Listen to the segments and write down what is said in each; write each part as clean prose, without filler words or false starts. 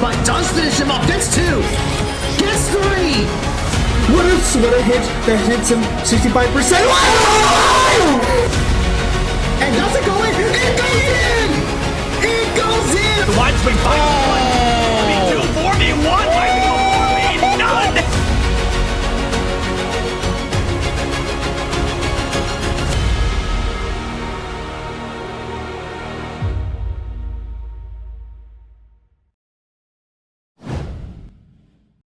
but does finish him off. Gets 2. Gets 3. What a hit that hits him 65%. Wow! And does it go in? It goes in! It goes in! The wide swing 5 2 4 me 1 5 4 me none!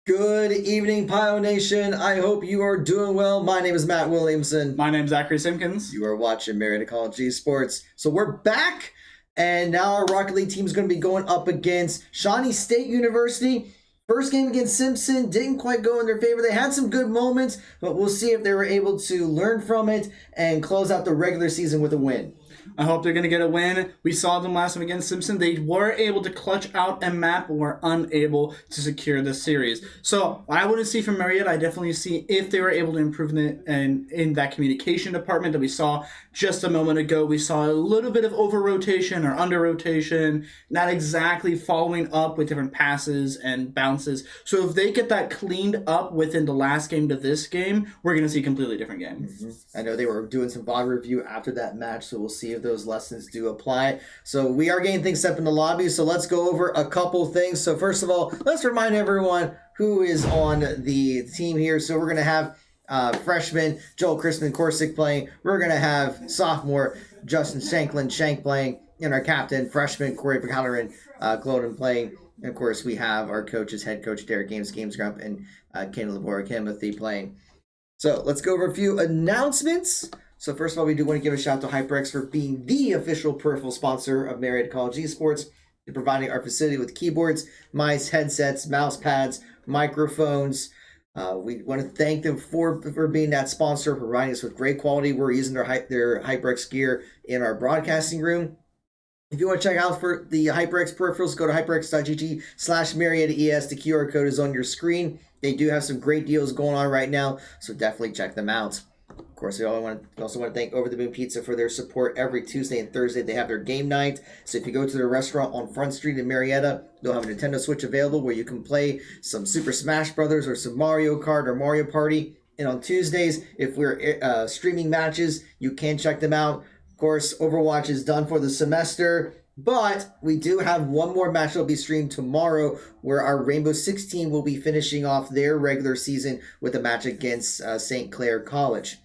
Good evening, Pio Nation. I hope you are doing well. My name is Matt Williamson. My name's Zachary Simpkins. You are watching Marietta College Esports. So we're back, and now our Rocket League team is going to be going up against Shawnee State University. First game against Simpson didn't quite go in their favor. They had some good moments, but we'll see if they were able to learn from it and close out the regular season with a win. I hope they're going to get a win. We saw them last time against Simpson. They were able to clutch out a map, but were unable to secure the series. So I wouldn't see from Marietta. I definitely see if they were able to improve in that communication department that we saw just a moment ago. We saw a little bit of over-rotation or under-rotation, not exactly following up with different passes and bounces. So if they get that cleaned up within the last game to this game, we're going to see a completely different game. Mm-hmm. I know they were doing some VOD review after that match, so we'll see if those lessons do apply. So we are getting things set up in the lobby, so let's go over a couple things. So first of all, let's remind everyone who is on the team here. So we're going to have freshman Joel Crispin Corsic playing. We're going to have sophomore Justin Shank playing, and our captain, freshman Corey Halloran Cloden playing. And of course, we have our coaches, head coach Derek Games Grump, and Kenny Labora Timothy playing. So let's go over a few announcements. So first of all, we do want to give a shout out to HyperX for being the official peripheral sponsor of Marietta College Esports. They're providing our facility with keyboards, mice, headsets, mouse pads, microphones. We want to thank them for being that sponsor, providing us with great quality. We're using their HyperX gear in our broadcasting room. If you want to check out for the HyperX peripherals, go to hyperx.gg/MariettaES. The QR code is on your screen. They do have some great deals going on right now, so definitely check them out. Of course, we also want to thank Over the Moon Pizza for their support every Tuesday and Thursday. They have their game night. So if you go to their restaurant on Front Street in Marietta, they'll have a Nintendo Switch available where you can play some Super Smash Brothers or some Mario Kart or Mario Party. And on Tuesdays, if we're streaming matches, you can check them out. Of course, Overwatch is done for the semester. But we do have one more match that will be streamed tomorrow where our Rainbow Six team will be finishing off their regular season with a match against St. Clair College.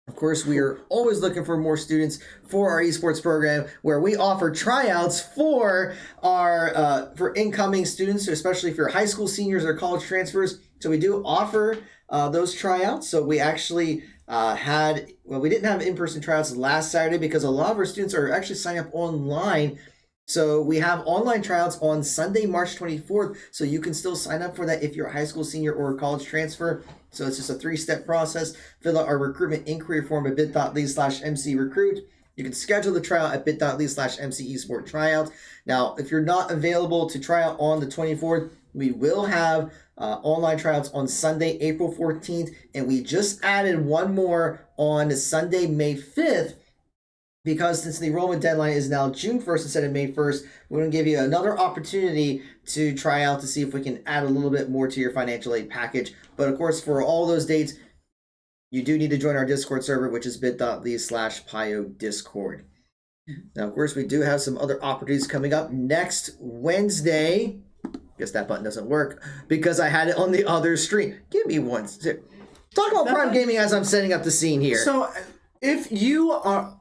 Of course, we are always looking for more students for our esports program where we offer tryouts for our for incoming students, especially for high school seniors or college transfers. So we do offer those tryouts. So we actually we didn't have in-person tryouts last Saturday because a lot of our students are actually signing up online. So we have online tryouts on Sunday, March 24th. So you can still sign up for that if you're a high school senior or a college transfer. So it's just a 3-step process. Fill out our recruitment inquiry form at bit.ly/mcrecruit. You can schedule the tryout at bit.ly/mcesporttryout. Now, if you're not available to try out on the 24th, we will have online tryouts on Sunday, April 14th. And we just added one more on Sunday, May 5th. Because since the enrollment deadline is now June 1st instead of May 1st, we're going to give you another opportunity to try out to see if we can add a little bit more to your financial aid package. But of course, for all those dates, you do need to join our Discord server, which is bit.ly/PioDiscord. Now, of course, we do have some other opportunities coming up next Wednesday. Guess that button doesn't work because I had it on the other stream. Give me one. Talk about Prime Gaming as I'm setting up the scene here. So if you are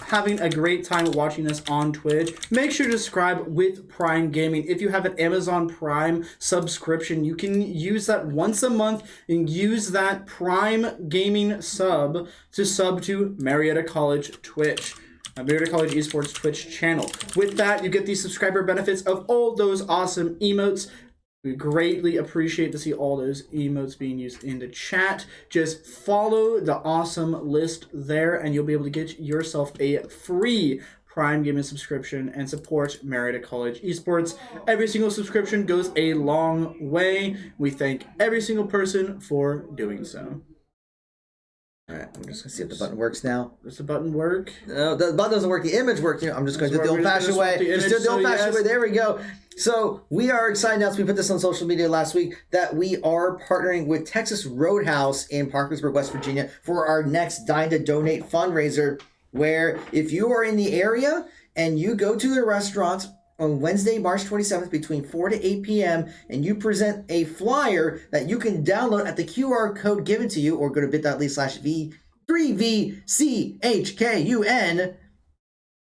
having a great time watching this on Twitch, make sure to subscribe with Prime Gaming. If you have an Amazon Prime subscription, you can use that once a month and use that Prime Gaming sub to Marietta College Twitch. Marietta College Esports Twitch channel. With that, you get the subscriber benefits of all those awesome emotes. We greatly appreciate to see all those emotes being used in the chat. Just follow the awesome list there, and you'll be able to get yourself a free Prime Gaming subscription and support Marietta College Esports. Every single subscription goes a long way. We thank every single person for doing so. All right, I'm just going to see if the button works now. Does the button work? No, the button doesn't work. The image works. I'm just going to do it the old-fashioned way. Just do it the old-fashioned way. There we go. So we are excited now, as we put this on social media last week, that we are partnering with Texas Roadhouse in Parkersburg, West Virginia for our next Dine to Donate fundraiser, where if you are in the area and you go to the restaurant on Wednesday, March 27th between 4 to 8 p.m. and you present a flyer that you can download at the QR code given to you, or go to bit.ly/V3VCHKUN,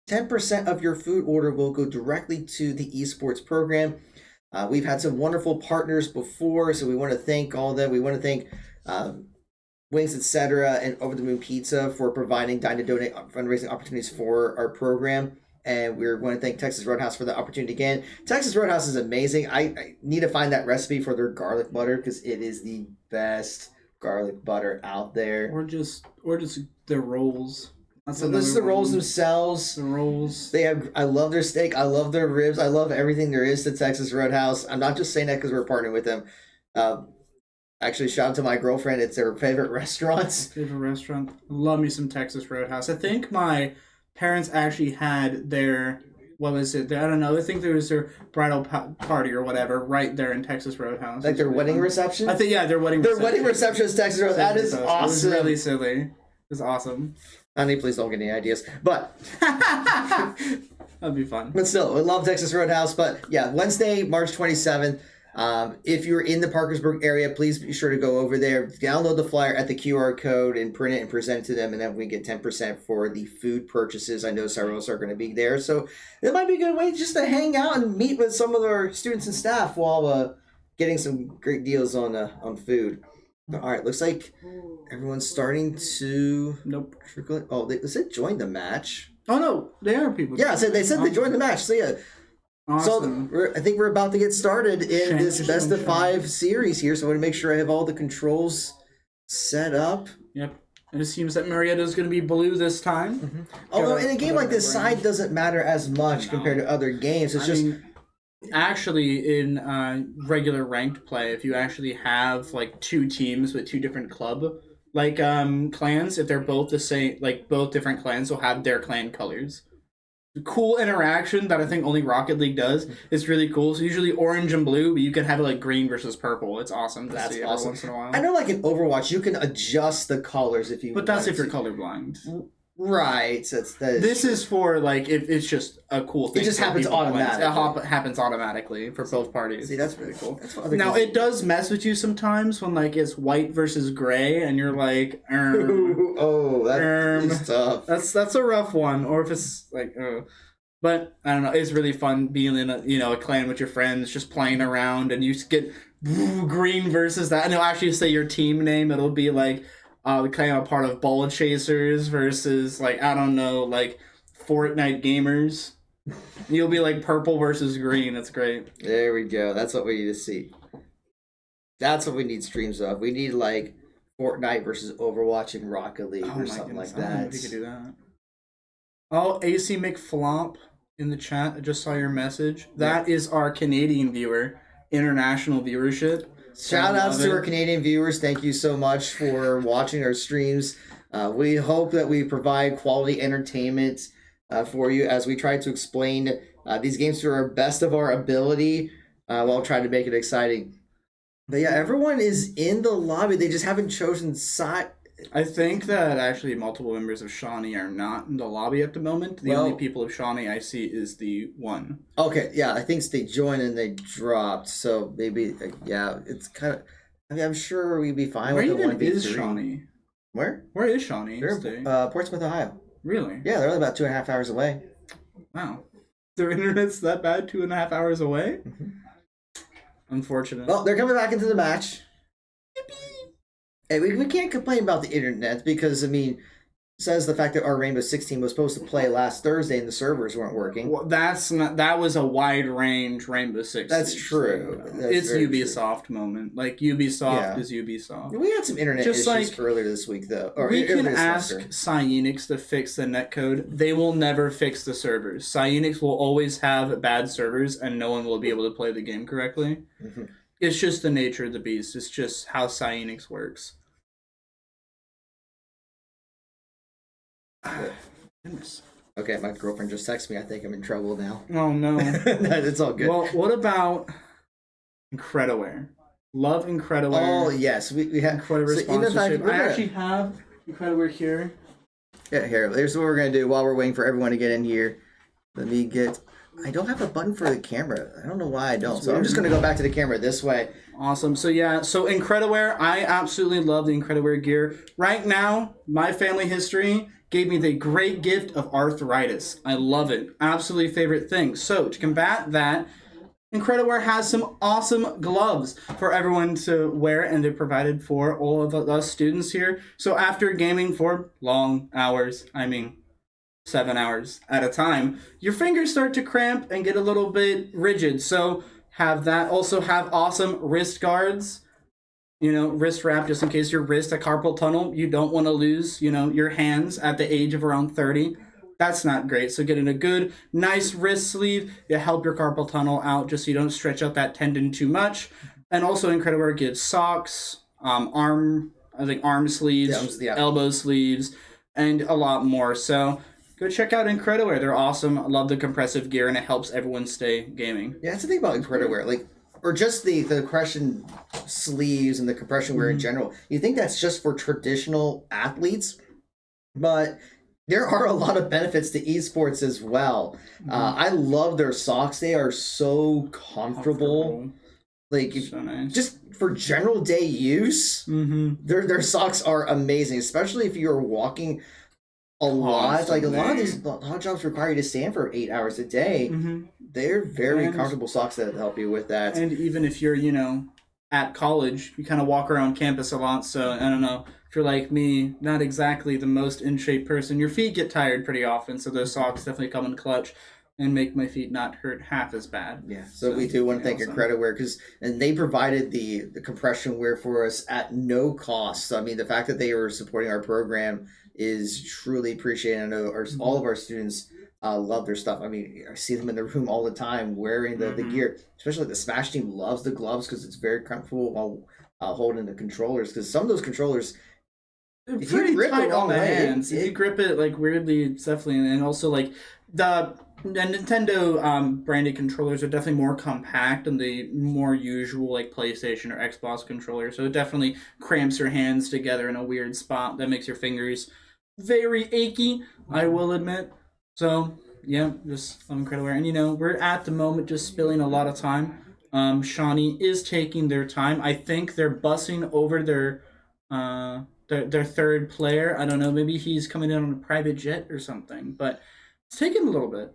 10% of your food order will go directly to the esports program. We've had some wonderful partners before, so we want to thank all of them. We want to thank Wings, etc., and Over the Moon Pizza for providing Dine to Donate fundraising opportunities for our program. And we're going to thank Texas Roadhouse for the opportunity again. Texas Roadhouse is amazing. I need to find that recipe for their garlic butter, because it is the best garlic butter out there. Or just their rolls. So this is the rolls themselves. The rolls. They have. I love their steak. I love their ribs. I love everything there is to Texas Roadhouse. I'm not just saying that because we're partnering with them. Actually, shout out to my girlfriend. It's her favorite restaurant. Love me some Texas Roadhouse. I think my parents actually had their, what was it? I don't know. I think there was their bridal party or whatever right there in Texas Roadhouse. Like their wedding reception? I think, yeah, their wedding reception. Their wedding reception is Texas Roadhouse. That is awesome. It was really silly. It was awesome. Honey, please don't get any ideas. But that'd be fun. But still, we love Texas Roadhouse. But yeah, Wednesday, March 27th. If you're in the Parkersburg area, please be sure to go over there, download the flyer at the QR code and print it and present it to them, and then we get 10% for the food purchases. I know several of us are going to be there, so it might be a good way just to hang out and meet with some of our students and staff while getting some great deals on food. All right, looks like everyone's starting to trickle. Oh, they said join the match. Oh no, they are people. Yeah, so they said they joined the match. So yeah. Awesome. So I think we're about to get started in this best of 5 series here. So I want to make sure I have all the controls set up. Yep. And it seems that Marietta is going to be blue this time. Mm-hmm. Although in a game like this, side doesn't matter as much compared to other games. It's actually in regular ranked play, if you actually have like 2 teams with 2 different clans, if they're both the same, like both different clans will have their clan colors. Cool interaction that I think only Rocket League does. It's really cool. So usually orange and blue, but you can have it like green versus purple. It's awesome. That's see awesome. Every once in a while. I know, like in Overwatch, you can adjust the colors if you. But that's if you're colorblind. Right. This is for like if it's just a cool thing. It just happens automatically. It happens automatically for both parties. See, that's really cool. Now it does mess with you sometimes when like it's white versus gray, and you're like, oh, that's tough. That's a rough one. Or if it's like, but I don't know. It's really fun being in a clan with your friends, just playing around, and you get green versus that, and it'll actually say your team name. It'll be like. Kind of a part of Ball Chasers versus, like, I don't know, like, Fortnite gamers. You'll be, like, purple versus green. That's great. There we go. That's what we need to see. That's what we need streams of. We need, like, Fortnite versus Overwatch and Rocket League or something like that. I don't know if you could do that. Oh, AC McFlop in the chat. I just saw your message. That is our Canadian viewer. International viewership. Shout outs to our Canadian viewers. Thank you so much for watching our streams. We hope that we provide quality entertainment for you as we try to explain these games to our best of our ability while trying to make it exciting. But yeah, everyone is in the lobby. They just haven't chosen side. I think that actually multiple members of Shawnee are not in the lobby at the moment. The only people of Shawnee I see is the one. Okay, yeah, I think they joined and they dropped. So maybe, yeah, it's kind of. I mean, I'm sure we'd be fine with the 1v3. Where is Shawnee? Where? Where is Shawnee? They're in Portsmouth, Ohio. Really? Yeah, they're only about 2.5 hours away. Wow. Their internet's that bad? 2.5 hours away? Mm-hmm. Unfortunate. Well, they're coming back into the match. Hey, we can't complain about the internet because, I mean, says the fact that our Rainbow Six team was supposed to play last Thursday and the servers weren't working. Well, that was a wide range Rainbow Six. That's true. It's Ubisoft moment. Like Ubisoft is Ubisoft. We had some internet issues earlier this week though. We can ask Psyenix to fix the netcode. They will never fix the servers. Psyenix will always have bad servers and no one will be able to play the game correctly. Mm-hmm. It's just the nature of the beast. It's just how Psyenix works. Goodness. Okay, my girlfriend just texted me. I think I'm in trouble now. Oh no. It's all good. Well, what about Incrediware? Love Incrediware. Oh yes, we have Incrediware so even if sponsorship. I actually have Incrediware here. Yeah, here. Here's what we're gonna do while we're waiting for everyone to get in here. Let me get. I don't have a button for the camera. I don't know why I don't. So I'm just gonna go back to the camera this way. Awesome. So yeah, so Incrediware, I absolutely love the Incrediware gear. Right now, my family history gave me the great gift of arthritis. I love it. Absolutely favorite thing. So to combat that, Incrediware has some awesome gloves for everyone to wear, and they're provided for all of us students here. So after gaming for long hours, 7 hours at a time, your fingers start to cramp and get a little bit rigid. So have that. Also have awesome wrist guards, wrist wrap just in case your wrist a carpal tunnel. You don't want to lose, your hands at the age of around 30. That's not great. So getting a good, nice wrist sleeve to help your carpal tunnel out just so you don't stretch out that tendon too much. And also Incrediware gives socks, arm sleeves, elbow sleeves, and a lot more. So go check out Incrediware. They're awesome. I love the compressive gear, and it helps everyone stay gaming. Yeah, that's the thing about Incrediware, or just the compression sleeves and the compression wear in general. You think that's just for traditional athletes, but there are a lot of benefits to esports as well. I love their socks. They are so comfortable. So nice. Just for general day use, their socks are amazing, especially if you're walking a lot. Like a lot of jobs require you to stand for 8 hours a day. They're very comfortable socks that help you with that. And even if you're, at college, you kind of walk around campus a lot. So I don't know, if you're like me, not exactly the most in shape person, your feet get tired pretty often. So those socks definitely come in clutch and make my feet not hurt half as bad. Yeah. So we do want to thank Incrediware because they provided the compression wear for us at no cost. So, the fact that they were supporting our program is truly appreciated. I know all of our students love their stuff. I see them in the room all the time wearing the gear. Especially the Smash team loves the gloves because it's very comfortable while holding the controllers. Because some of those controllers, if you grip it on the hands, if you grip it weirdly, it's definitely. And also the Nintendo branded controllers are definitely more compact than the more usual PlayStation or Xbox controller. So it definitely cramps your hands together in a weird spot that makes your fingers very achy, I will admit. So yeah, just Incrediware. And we're at the moment just spilling a lot of time. Shawnee is taking their time. I think they're bussing over their third player. I don't know, maybe he's coming in on a private jet or something, but it's taking a little bit.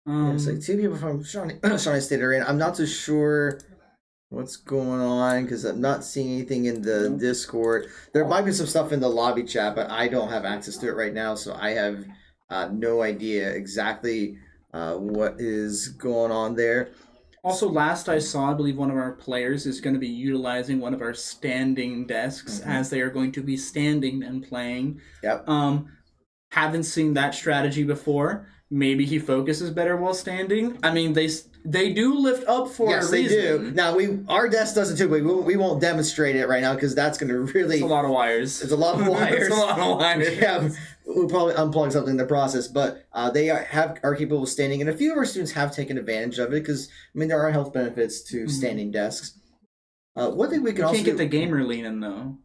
So 2 people from Shawnee State area. I'm not too sure what's going on because I'm not seeing anything in the Discord. There might be some stuff in the lobby chat, but I don't have access to it right now, so I have no idea exactly what is going on there. Also, last I saw, I believe one of our players is going to be utilizing one of our standing desks as they are going to be standing and playing. Yep. Haven't seen that strategy before. Maybe he focuses better while standing. They do lift up for a reason. Yes, they do. Now, our desk doesn't too, but we won't demonstrate it right now because that's going to really... It's a lot of wires. It's a lot of wires. It's a lot of wires. Yeah, we'll probably unplug something in the process, but they are capable of standing, and a few of our students have taken advantage of it because, there are health benefits to standing desks. One thing we can also... You can't get the gamer lean in, though.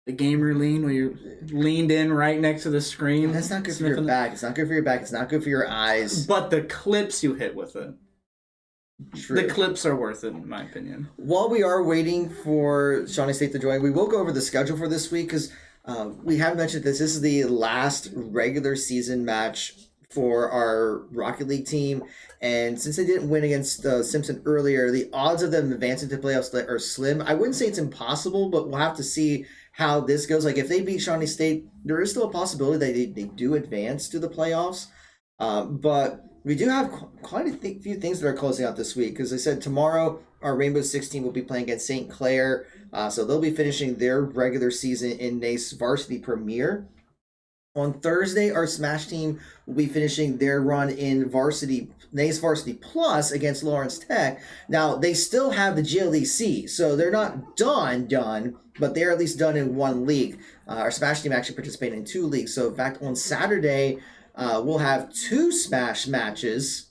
The gamer lean where you're leaned in right next to the screen. That's not good for your back. It's not good for your back. It's not good for your eyes. But the clips you hit with it. True. The clips are worth it, in my opinion. While we are waiting for Shawnee State to join, we will go over the schedule for this week because we have mentioned this. This is the last regular season match for our Rocket League team. And since they didn't win against Simpson earlier, the odds of them advancing to playoffs are slim. I wouldn't say it's impossible, but we'll have to see how this goes. If they beat Shawnee State, there is still a possibility that they do advance to the playoffs. But we do have quite a few things that are closing out this week. Because I said tomorrow, our Rainbow 16 will be playing against St. Clair. So they'll be finishing their regular season in NACE Varsity Premier. On Thursday, our Smash team will be finishing their run in NACE Varsity Plus against Lawrence Tech. Now, they still have the GLEC, so they're not done, but they're at least done in one league. Our Smash team actually participated in 2 leagues. So, in fact, on Saturday, we'll have 2 Smash matches.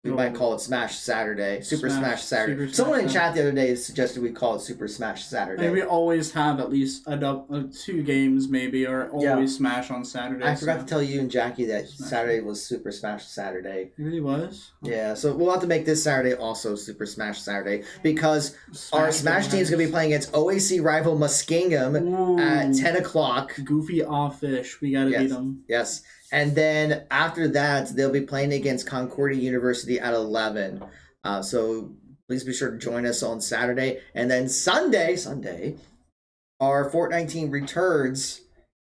We might call it Smash Saturday. Super Smash Saturday. Super Smash Someone in Saturday. chat the other day suggested we call it Super Smash Saturday. And we always have at least 2 games, maybe, or always Smash on Saturday. I forgot to tell you and Jackie that Saturday was Super Smash Saturday. It really was? Yeah, so we'll have to make this Saturday also Super Smash Saturday because our Smash team is going to be playing against OAC rival Muskingum at 10 o'clock. Goofy off-fish. We got to beat them. Yes. And then after that, they'll be playing against Concordia University at 11. So please be sure to join us on Saturday. And then Sunday, our Fortnite team returns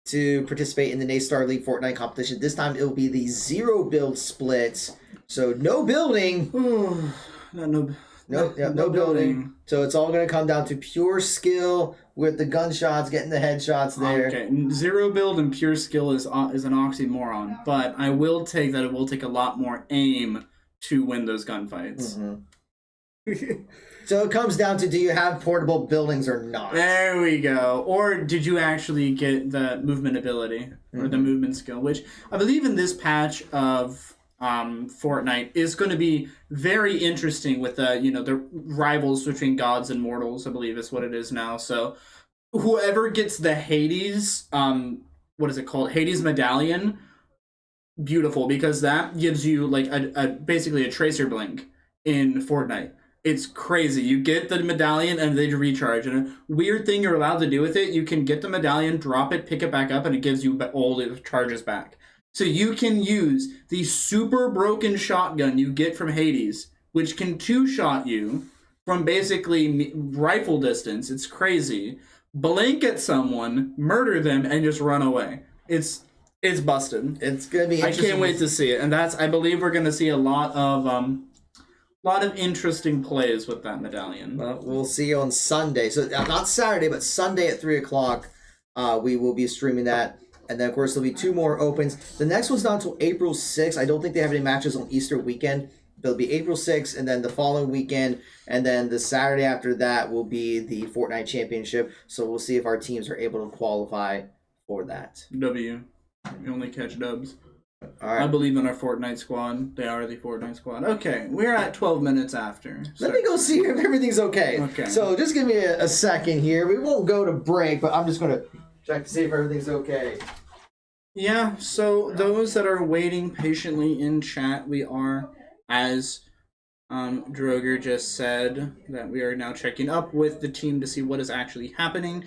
to participate in the NACE Starleague Fortnite competition. This time it will be the 0 build split. So no building. No building. So it's all going to come down to pure skill with the gunshots, getting the headshots there. Okay, 0 build and pure skill is an oxymoron, but I will take that it will take a lot more aim to win those gunfights. Mm-hmm. So it comes down to, do you have portable buildings or not? There we go. Or did you actually get the movement ability or the movement skill, which I believe in this patch of Fortnite is going to be very interesting with the rivals between gods and mortals, I believe is what it is now. So whoever gets the Hades, what is it called? Hades medallion, beautiful, because that gives you like a basically a tracer blink in Fortnite. It's crazy. You get the medallion and they recharge. And a weird thing you're allowed to do with it, you can get the medallion, drop it, pick it back up, and it gives you all the charges back. So you can use the super broken shotgun you get from Hades, which can 2-shot you from basically rifle distance. It's crazy. Blink at someone, murder them, and just run away. It's busted. It's gonna be interesting. I can't wait to see it, and I believe we're gonna see a lot of interesting plays with that medallion. Well, we'll see you on Sunday. So not Saturday, but Sunday at 3 o'clock. We will be streaming that. And then, of course, there'll be 2 more opens. The next one's not until April 6th. I don't think they have any matches on Easter weekend. There'll be April 6th, and then the following weekend, and then the Saturday after that will be the Fortnite Championship. So we'll see if our teams are able to qualify for that. W. We only catch dubs. All right. I believe in our Fortnite squad. They are the Fortnite squad. Okay, we're at 12 minutes after. So. Let me go see if everything's okay. Okay. So just give me a second here. We won't go to break, but I'm just going to check to see if everything's okay. Yeah, so those that are waiting patiently in chat, we are, as Droger just said, that we are now checking up with the team to see what is actually happening.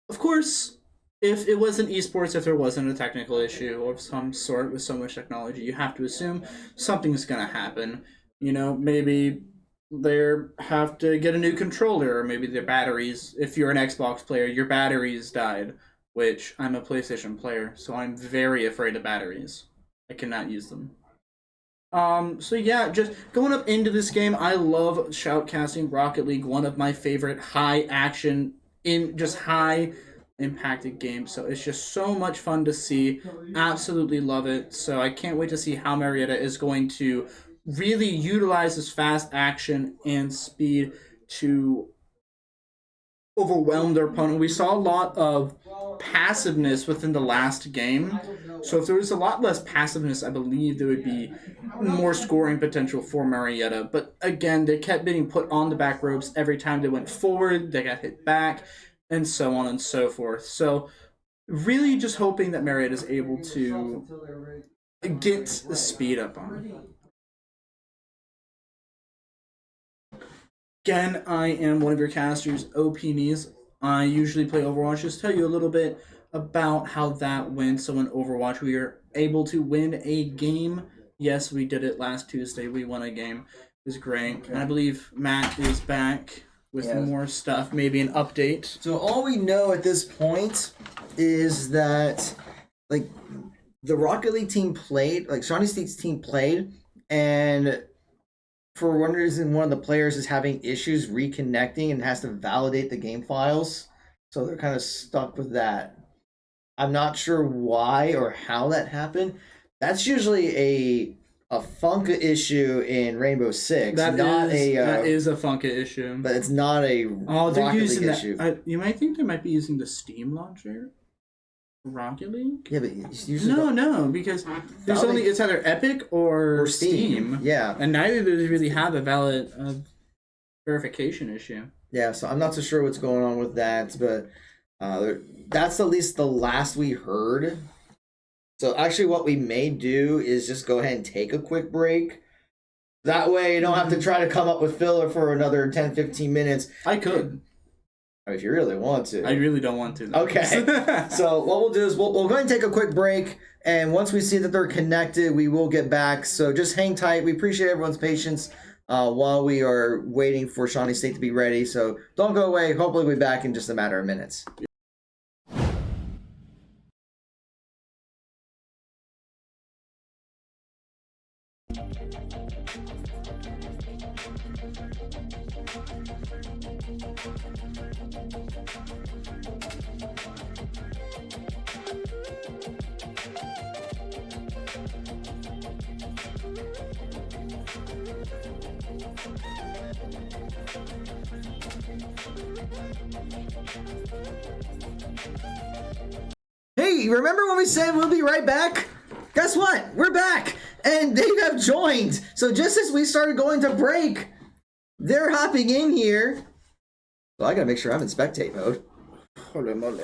Of course, if it wasn't esports, if there wasn't a technical issue of some sort with so much technology, you have to assume something's going to happen. Maybe they have to get a new controller, or maybe their batteries, if you're an Xbox player, your batteries died. Which, I'm a PlayStation player, so I'm very afraid of batteries. I cannot use them. So yeah, just going up into this game, I love shoutcasting Rocket League, one of my favorite high impacted games. So it's just so much fun to see. Absolutely love it. So I can't wait to see how Marietta is going to really utilize this fast action and speed to overwhelm their opponent. We saw a lot of passiveness within the last game. So if there was a lot less passiveness, I believe there would be more scoring potential for Marietta. But again, they kept being put on the back ropes every time they went forward. They got hit back, and so on and so forth. So really just hoping that Marietta is able to get the speed up on it. Again, I am one of your casters, OP Knees. I usually play Overwatch. Just tell you a little bit about how that went. So in Overwatch, we were able to win a game. Yes, we did it last Tuesday. We won a game. It was great. And I believe Matt is back with more stuff, maybe an update. So all we know at this point is that, like, the Rocket League team played, like, Shawnee State's team played, and for one reason, one of the players is having issues reconnecting and has to validate the game files. So they're kind of stuck with that. I'm not sure why or how that happened. That's usually a Funka issue in Rainbow Six. That is a Funka issue. But it's not a they're Rocket using League that issue. You might think they might be using the Steam launcher. Rocket League? Yeah, but it's usually No, because there's only it's either Epic or Steam. Yeah, and neither of those really have a valid verification issue. Yeah, so I'm not so sure what's going on with that, but that's at least the last we heard. So actually what we may do is just go ahead and take a quick break. That way you don't have to try to come up with filler for another 10, 15 minutes. I could. If you really want to. I really don't want to, though. Okay. So what we'll do is we'll go ahead and take a quick break, and once we see that they're connected, we will get back. So just hang tight. We appreciate everyone's patience while we are waiting for Shawnee State to be ready. So don't go away. Hopefully we'll be back in just a matter of minutes. Hey, remember when we said we'll be right back? Guess what? We're back, and they have joined. So just as we started going to break, they're hopping in here. Well, I gotta make sure I'm in spectate mode. Holy moly.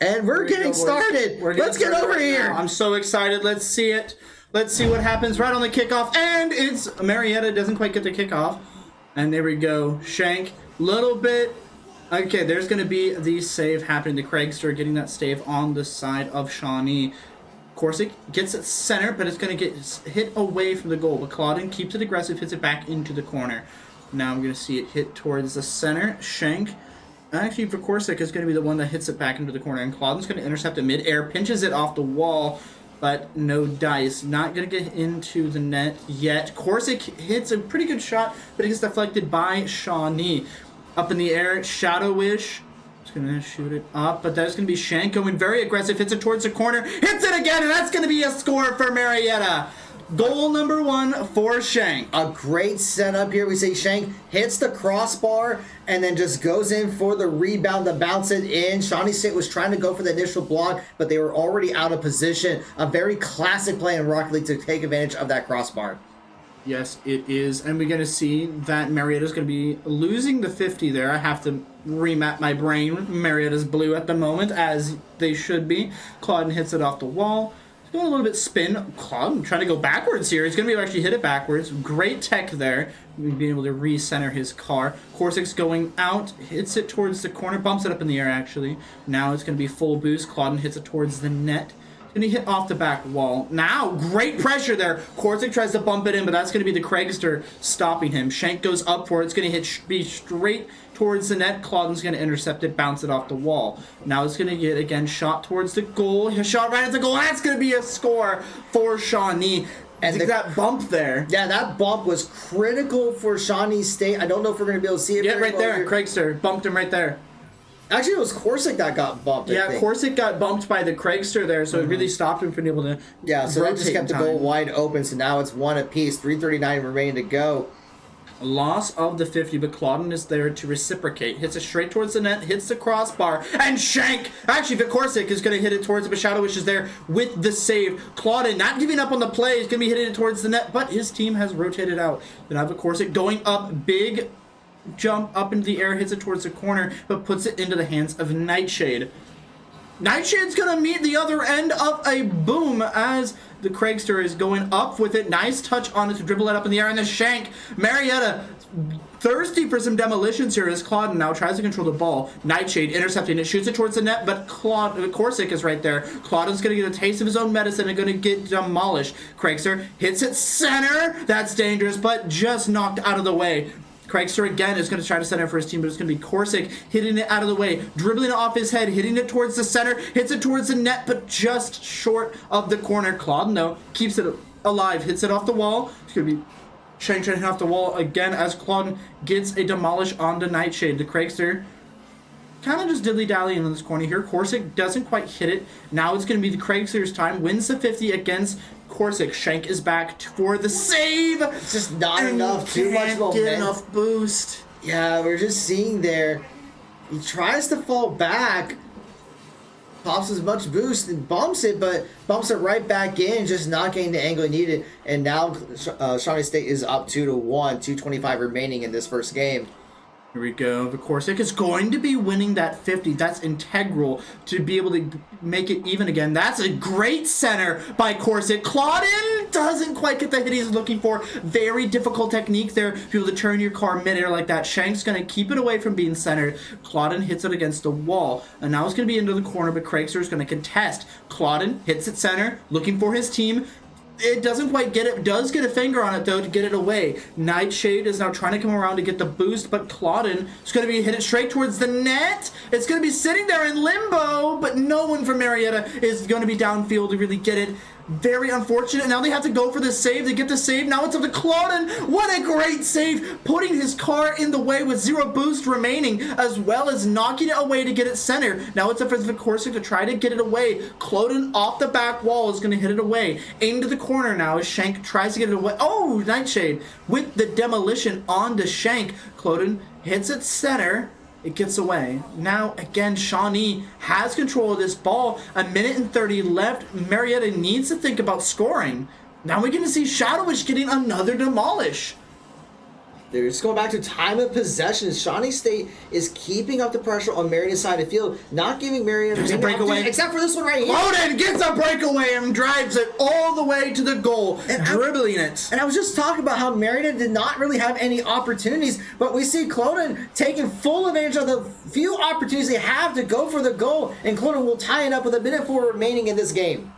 And we're getting started. Let's get over here. I'm so excited. Let's see it. Let's see what happens right on the kickoff. And it's Marietta doesn't quite get the kickoff. And there we go. Shank, little bit. Okay, there's going to be the save happening to Craigster, getting that save on the side of Shawnee. Corsic gets it center, but it's going to get hit away from the goal. But Claudin keeps it aggressive, hits it back into the corner. Now I'm going to see it hit towards the center. Shank, actually for Corsic, is going to be the one that hits it back into the corner. And Claudin's going to intercept it mid-air, pinches it off the wall, but no dice. Not going to get into the net yet. Corsic hits a pretty good shot, but it gets deflected by Shawnee. Up in the air, Shadowish. Just going to shoot it up, but that's going to be Shank going very aggressive. Hits it towards the corner. Hits it again, and that's going to be a score for Marietta. Goal number 1 for Shank. A great setup here. We say Shank hits the crossbar and then just goes in for the rebound to bounce it in. Shawnee State was trying to go for the initial block, but they were already out of position. A very classic play in Rocket League to take advantage of that crossbar. Yes, it is. And we're going to see that Marietta's going to be losing the 50 there. I have to remap my brain. Marietta's blue at the moment, as they should be. Claudin hits it off the wall. He's going a little bit spin. Claudin trying to go backwards here. He's going to be able to actually hit it backwards. Great tech there. Being able to recenter his car. Corsic's going out. Hits it towards the corner. Bumps it up in the air, actually. Now it's going to be full boost. Claudin hits it towards the net. Going to hit off the back wall. Now, great pressure there. Corsic tries to bump it in, but that's going to be the Craigster stopping him. Shank goes up for it. It's going to be straight towards the net. Claudin's going to intercept it, bounce it off the wall. Now it's going to get, again, shot towards the goal. A shot right at the goal. That's going to be a score for Shawnee. And that bump there. Yeah, that bump was critical for Shawnee State. I don't know if we're going to be able to see it. Yeah, right there. Craigster bumped him right there. Actually, it was Corsic that got bumped. Yeah, Corsic got bumped by the Craigster there, so it really stopped him from being able to. Yeah, so that just kept the goal wide open. So now it's 1 apiece. 3:39 remaining to go. Loss of the 50, but Claudin is there to reciprocate. Hits it straight towards the net, hits the crossbar, and Shank! Actually, Corsic is going to hit it towards the Shadow, which is there with the save. Claudin not giving up on the play. He's going to be hitting it towards the net, but his team has rotated out. Then Corsic going up big. Jump up into the air, hits it towards the corner, but puts it into the hands of Nightshade. Nightshade's gonna meet the other end of a boom as the Craigster is going up with it. Nice touch on it to dribble it up in the air, and the Shank. Marietta thirsty for some demolitions here as Claudin now tries to control the ball. Nightshade intercepting it, shoots it towards the net, but Corsic is right there. Claudin's going to get a taste of his own medicine and going to get demolished. Craigster hits it center. That's dangerous, but just knocked out of the way. Craigster again is going to try to center for his team, but it's going to be Corsic hitting it out of the way, dribbling it off his head, hitting it towards the center, hits it towards the net, but just short of the corner. Claudin, though, keeps it alive, hits it off the wall. It's going to be Shank trying to hit off the wall again as Claudin gets a demolish on the Nightshade. The Craigster kind of just dilly-dallying in this corner here. Corsic doesn't quite hit it. Now it's going to be the Craigster's time. Wins the 50 against Corsic. Shank is back for the save. It's just not enough. Too much momentum. Get enough boost. Yeah, we're just seeing there. He tries to fall back. pops as much boost and bumps it, but bumps it right back in, just not getting the angle needed. And now Shawnee State is up 2-1, 2:25 remaining in this first game. Here we go. Varsity is going to be winning that 50. That's integral to be able to make it even again. That's a great center by Corsic. Claudin doesn't quite get the hit he's looking for. Very difficult technique there to be able to turn your car midair like that. Shank's going to keep it away from being centered. Claudin hits it against the wall. And now it's going to be into the corner, but Craigster is going to contest. Claudin hits it center, looking for his team. It doesn't quite get it. Does get a finger on it, though, to get it away. Nightshade is now trying to come around to get the boost, but Claudin is going to be hit it straight towards the net. It's going to be sitting there in limbo, but no one from Marietta is going to be downfield to really get it. Very unfortunate. Now they have to go for the save. They get the save. Now it's up to Claudin. What a great save. Putting his car in the way with 0 boost remaining, as well as knocking it away to get it center. Now it's up for Varsity to try to get it away. Claudin off the back wall is going to hit it away. Into the corner now as Shank tries to get it away. Oh, Nightshade with the demolition onto Shank. Claudin hits it center. It gets away. Now, again, Shawnee has control of this ball. 1:30 left. Marietta needs to think about scoring. Now we're going to see Shadowish getting another demolish. They're just going back to time of possession. Shawnee State is keeping up the pressure on Marietta's side of the field, not giving Marietta a breakaway. Except for this one right here. Claudin gets a breakaway and drives it all the way to the goal, dribbling it. And I was just talking about how Marietta did not really have any opportunities, but we see Claudin taking full advantage of the few opportunities they have to go for the goal, and Claudin will tie it up with 1:04 remaining in this game.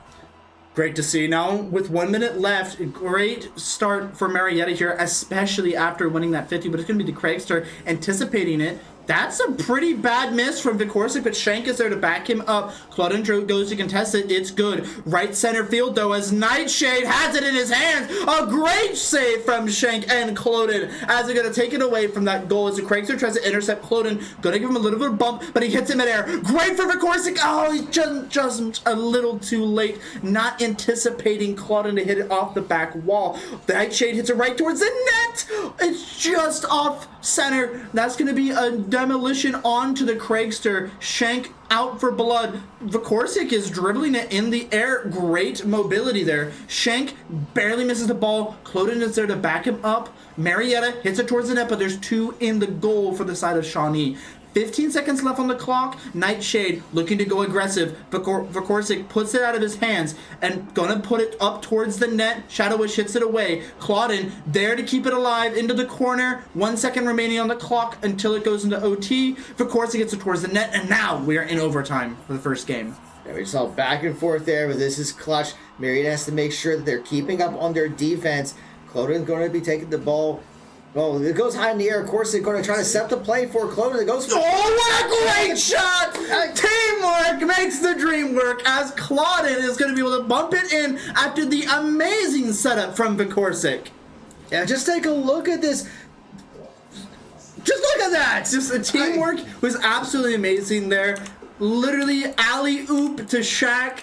Great to see. Now, with 1 minute left, great start for Marietta here, especially after winning that 50, but it's going to be the Craigster anticipating it. That's a pretty bad miss from Varsity, but Shank is there to back him up. Claudin goes to contest it. It's good. Right center field, though, as Nightshade has it in his hands. A great save from Shank and Claudin as they're going to take it away from that goal as the Craigster tries to intercept Claudin. Going to give him a little bit of bump, but he hits him in air. Great for Varsity. Oh, he's just a little too late. Not anticipating Claudin to hit it off the back wall. Nightshade hits it right towards the net. It's just off center. That's going to be a demolition onto the Craigster. Shank out for blood. Varsity is dribbling it in the air. Great mobility there. Shank barely misses the ball. Claudin is there to back him up. Marietta hits it towards the net, but there's 2 in the goal for the side of Shawnee. 15 seconds left on the clock. Nightshade looking to go aggressive. Varsity puts it out of his hands and gonna put it up towards the net. Shadowish hits it away. Claudin there to keep it alive into the corner. 1 second remaining on the clock until it goes into OT. Varsity gets it towards the net, and now we are in overtime for the first game. Yeah, we saw back and forth there, but this is clutch. Marietta has to make sure that they're keeping up on their defense. Claudin's going to be taking the ball. Oh, it goes high in the air. Of course, they're going to try to set the play for Claudin. It goes for... Oh, what a great shot! Teamwork makes the dream work as Claudin is going to be able to bump it in after the amazing setup from Varsity. Yeah, just take a look at this. Just look at that! Just the teamwork was absolutely amazing there. Literally alley-oop to Shaq.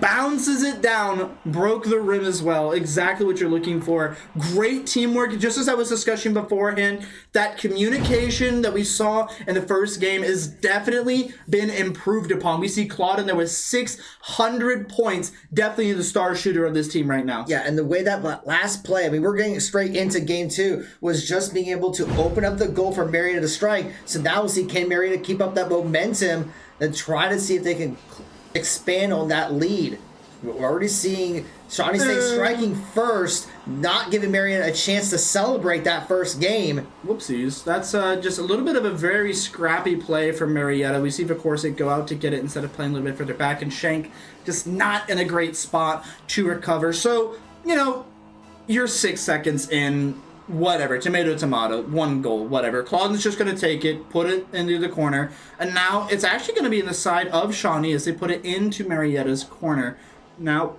Bounces it down, broke the rim as well. Exactly what you're looking for. Great teamwork. Just as I was discussing beforehand, that communication that we saw in the first game has definitely been improved upon. We see Claudin, there was 600 points. Definitely the star shooter of this team right now. Yeah, and the way that last play, I mean, we're getting straight into game 2, was just being able to open up the goal for Marietta to strike. So now we'll see, can Marietta keep up that momentum and try to see if they can expand on that lead. We're already seeing Shawnee State striking first, not giving Marietta a chance to celebrate that first game. Whoopsies. That's just a little bit of a very scrappy play from Marietta. We see Varsity go out to get it instead of playing a little bit further back, and Shank just not in a great spot to recover. So, you know, you're 6 seconds in. Whatever, tomato, 1 goal, whatever. Claudin's just going to take it, put it into the corner, and now it's actually going to be in the side of Shawnee as they put it into Marietta's corner. Now,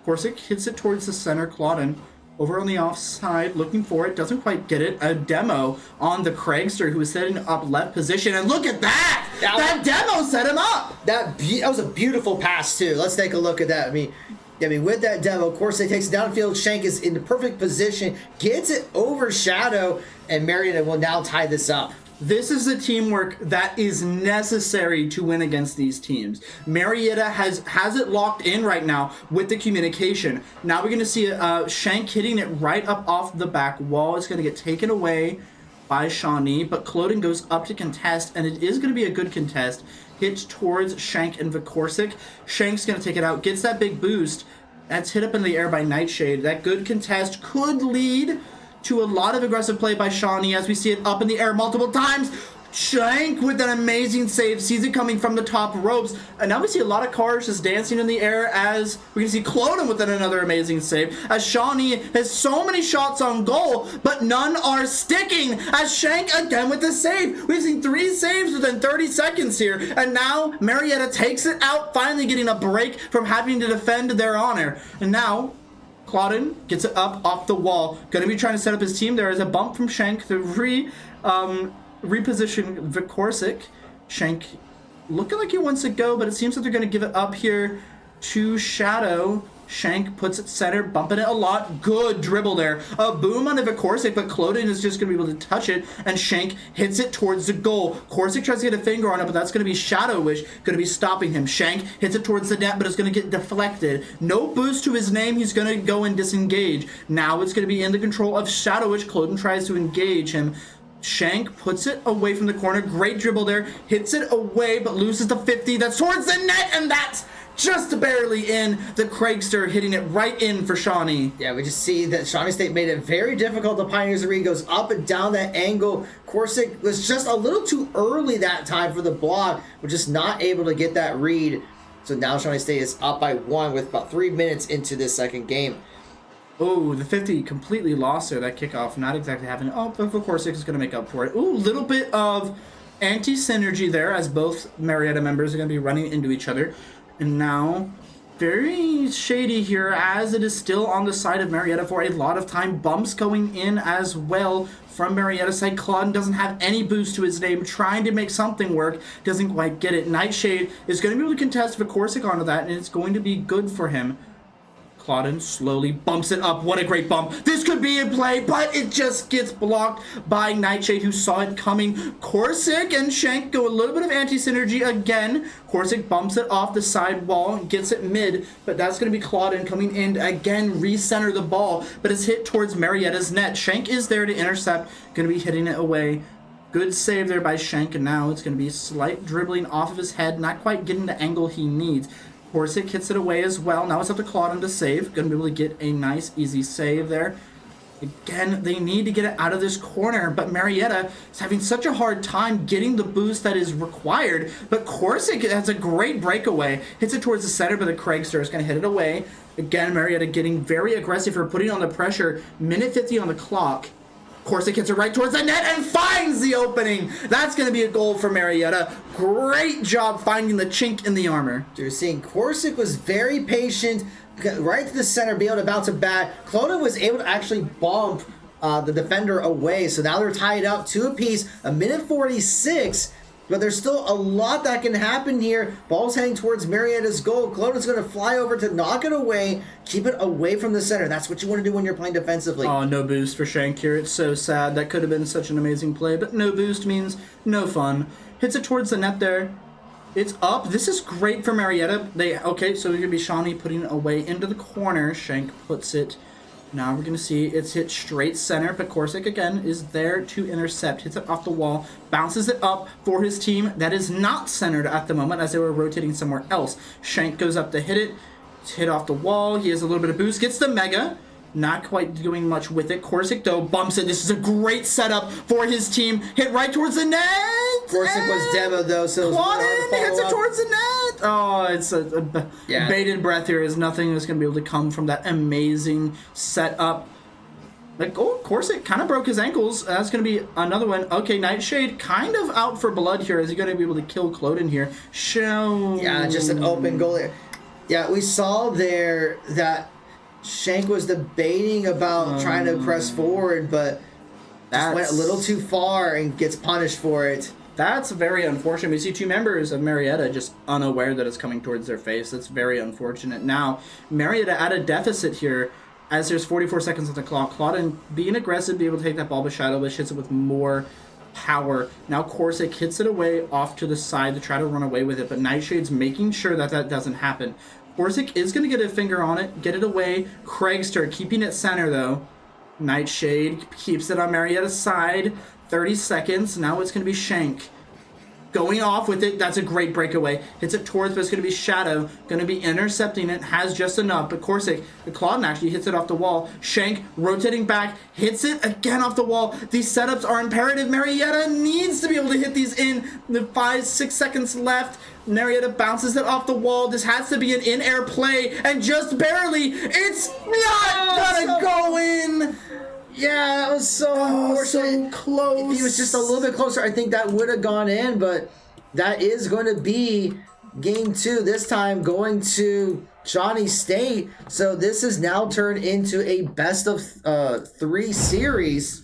Corsic hits it towards the center. Claudin over on the offside, looking for it, doesn't quite get it. A demo on the Craigster, who is setting up left position, and look at that! That demo set him up! That was a beautiful pass, too. Let's take a look at that. I mean, with that demo, of course, they takes it downfield. Shank is in the perfect position, gets it over Shadow, and Marietta will now tie this up. This is the teamwork that is necessary to win against these teams. Marietta has it locked in right now with the communication. Now we're going to see Shank hitting it right up off the back wall. It's going to get taken away by Shawnee, but Cloden goes up to contest, and it is going to be a good contest. Hits towards Shank and Vakorsik. Shank's going to take it out, gets that big boost. That's hit up in the air by Nightshade. That good contest could lead to a lot of aggressive play by Shawnee as we see it up in the air multiple times. Shank with an amazing save, sees it coming from the top ropes, and now we see a lot of cars just dancing in the air as we can see Cloden with another amazing save, as Shawnee has so many shots on goal, but none are sticking, as Shank again with the save. We've seen 3 saves within 30 seconds here, and now Marietta takes it out, finally getting a break from having to defend their honor. And now Cloden gets it up off the wall, gonna be trying to set up his team. There is a bump from Shank to reposition Vakorsik. Shank looking like he wants to go, but it seems that they're going to give it up here to Shadow. Shank puts it center, bumping it a lot. Good dribble there. A boom on the Vakorsik, but Cloden is just going to be able to touch it, and Shank hits it towards the goal. Korsik tries to get a finger on it, but that's going to be Shadowish, going to be stopping him. Shank hits it towards the net, but it's going to get deflected. No boost to his name. He's going to go and disengage. Now it's going to be in the control of Shadowish. Cloden tries to engage him. Shank puts it away from the corner. Great dribble there. Hits it away, but loses the 50. That's towards the net, and that's just barely in. The Craigster hitting it right in for Shawnee. Yeah, we just see that Shawnee State made it very difficult. The Pioneers Arena goes up and down that angle. Korsik was just a little too early that time for the block. We're just not able to get that read. So now Shawnee State is up by 1 with about 3 minutes into this second game. Oh, the 50 completely lost there. That kickoff not exactly happening. Oh, but of course, is going to make up for it. Ooh, little bit of anti-synergy there as both Marietta members are going to be running into each other. And now, very shady here as it is still on the side of Marietta for a lot of time. Bumps going in as well from Marietta's side. Cloden doesn't have any boost to his name, trying to make something work. Doesn't quite get it. Nightshade is going to be able to contest Vakorsik onto that, and it's going to be good for him. Cloden slowly bumps it up. What a great bump. This could be in play, but it just gets blocked by Nightshade, who saw it coming. Korsik and Shank go a little bit of anti-synergy again. Korsik bumps it off the side wall, gets it mid, but that's going to be Cloden coming in to again recenter the ball, but it's hit towards Marietta's net. Shank is there to intercept, going to be hitting it away. Good save there by Shank, and now it's going to be slight dribbling off of his head, not quite getting the angle he needs. Korsik hits it away as well. Now it's up to Cloden to save. Going to be able to get a nice, easy save there. Again, they need to get it out of this corner, but Marietta is having such a hard time getting the boost that is required. But Korsik has a great breakaway. Hits it towards the center, but the Craigster is going to hit it away. Again, Marietta getting very aggressive for putting on the pressure. Minute 50 on the clock. Korsik hits it right towards the net and finds the opening. That's going to be a goal for Marietta. Great job finding the chink in the armor. You're seeing Korsik was very patient, right to the center, be able to bounce it back. Cloden was able to actually bump the defender away, so now they're tied up 2 apiece. A minute 46. But there's still a lot that can happen here. Ball's heading towards Marietta's goal. Cloden's going to fly over to knock it away. Keep it away from the center. That's what you want to do when you're playing defensively. Oh, no boost for Shank here. It's so sad. That could have been such an amazing play, but no boost means no fun. Hits it towards the net there. It's up. This is great for Marietta. Okay, so we're going to be Shawnee putting it away into the corner. Shank puts it. Now we're going to see it's hit straight center, but Korsik again is there to intercept. Hits it off the wall, bounces it up for his team that is not centered at the moment as they were rotating somewhere else. Shank goes up to hit it. It's hit off the wall. He has a little bit of boost. Gets the mega. Not quite doing much with it. Korsik, though, bumps it. This is a great setup for his team. Hit right towards the net. Korsik was demoed, though, so Cloden hits it towards the net. Oh, it's a bated breath here. Is nothing that's going to be able to come from that amazing setup. Like, oh, Korsik kind of broke his ankles. That's going to be another one. Okay, Nightshade kind of out for blood here. Is he going to be able to kill Cloden here? Yeah, just an open goal there. Yeah, we saw there that Shank was debating about trying to press forward, but just went a little too far and gets punished for it. That's very unfortunate. We see 2 members of Marietta just unaware that it's coming towards their face. That's very unfortunate. Now, Marietta at a deficit here as there's 44 seconds on the clock. Cloden being aggressive, be able to take that ball, but Shadowwish hits it with more power. Now Corsic hits it away off to the side to try to run away with it, but Nightshade's making sure that that doesn't happen. Corsic is going to get a finger on it, get it away. Craigster keeping it center, though. Nightshade keeps it on Marietta's side. 30 seconds. Now it's going to be Shank. Going off with it. That's a great breakaway. Hits it towards, but it's going to be Shadow. Going to be intercepting it. Has just enough. But Corsic, the Clawden actually hits it off the wall. Shank rotating back. Hits it again off the wall. These setups are imperative. Marietta needs to be able to hit these in. The 5-6 seconds left. Marietta bounces it off the wall. This has to be an in-air play. And just barely, it's not gonna go in. Yeah, that was so close. If he was just a little bit closer, I think that would have gone in, but that is going to be game 2, this time going to Shawnee State. So this is now turned into a best of 3 series.